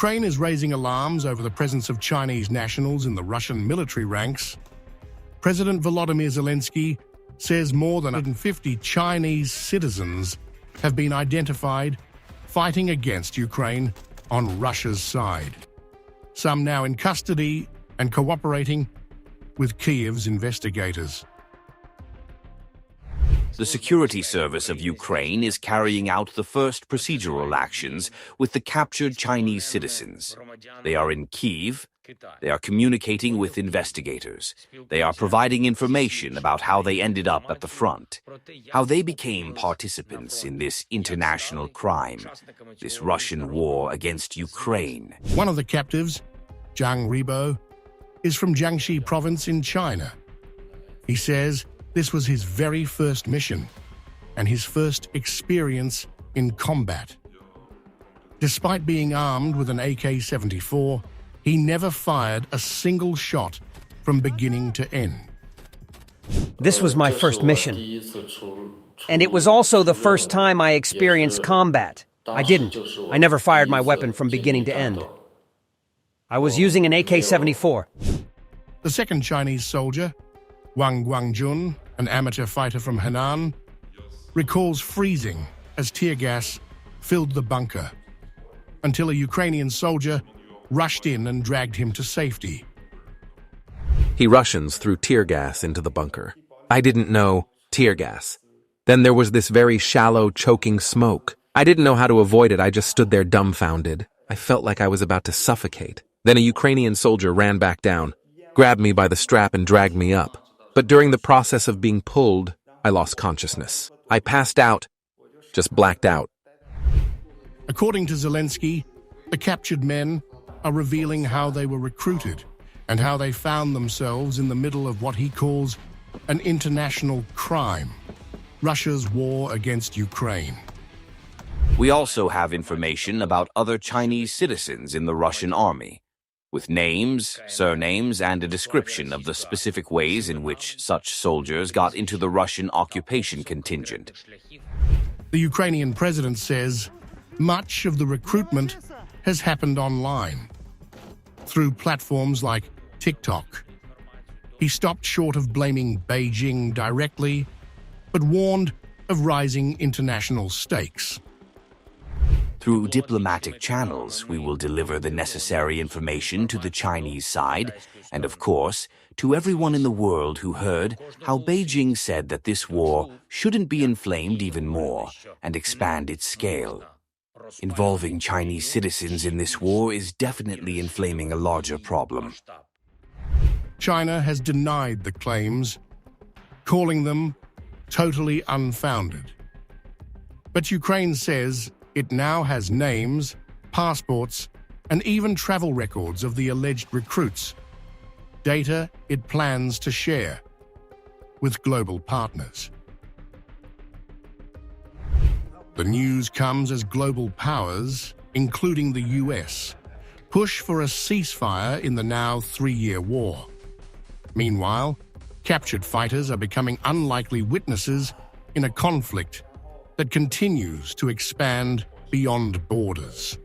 Ukraine is raising alarms over the presence of Chinese nationals in the Russian military ranks. President Volodymyr Zelenskyy says more than 150 Chinese citizens have been identified fighting against Ukraine on Russia's side. Some now in custody and cooperating with Kyiv's investigators. The security service of Ukraine is carrying out the first procedural actions with the captured Chinese citizens. They are in Kyiv. They are communicating with investigators. They are providing information about how they ended up at the front, how they became participants in this international crime, this Russian war against Ukraine. One of the captives, Zhang Ribo, is from Jiangxi province in China. He says this was his very first mission and his first experience in combat. Despite being armed with an AK-74, he never fired a single shot from beginning to end. This was my first mission. And it was also the first time I experienced combat. I never fired my weapon from beginning to end. I was using an AK-74. The second Chinese soldier, Wang Guangjun, an amateur fighter from Henan, recalls freezing as tear gas filled the bunker until a Ukrainian soldier rushed in and dragged him to safety. He Russians threw tear gas into the bunker. I didn't know tear gas. Then there was this very shallow, choking smoke. I didn't know how to avoid it. I just stood there dumbfounded. I felt like I was about to suffocate. Then a Ukrainian soldier ran back down, grabbed me by the strap and dragged me up. But during the process of being pulled, I lost consciousness. I passed out, just blacked out. According to Zelenskyy, the captured men are revealing how they were recruited and how they found themselves in the middle of what he calls an international crime, Russia's war against Ukraine. We also have information about other Chinese citizens in the Russian army, with names, surnames, and a description of the specific ways in which such soldiers got into the Russian occupation contingent. The Ukrainian president says much of the recruitment has happened online, through platforms like Tik Tok. He stopped short of blaming Beijing directly, but warned of rising international stakes. Through diplomatic channels, we will deliver the necessary information to the Chinese side, and of course, to everyone in the world who heard how Beijing said that this war shouldn't be inflamed even more and expand its scale. Involving Chinese citizens in this war is definitely inflaming a larger problem. China has denied the claims, calling them totally unfounded. But Ukraine says it now has names, passports, and even travel records of the alleged recruits, data it plans to share with global partners. The news comes as global powers, including the US, push for a ceasefire in the now 3-year war. Meanwhile, captured fighters are becoming unlikely witnesses in a conflict that continues to expand beyond borders.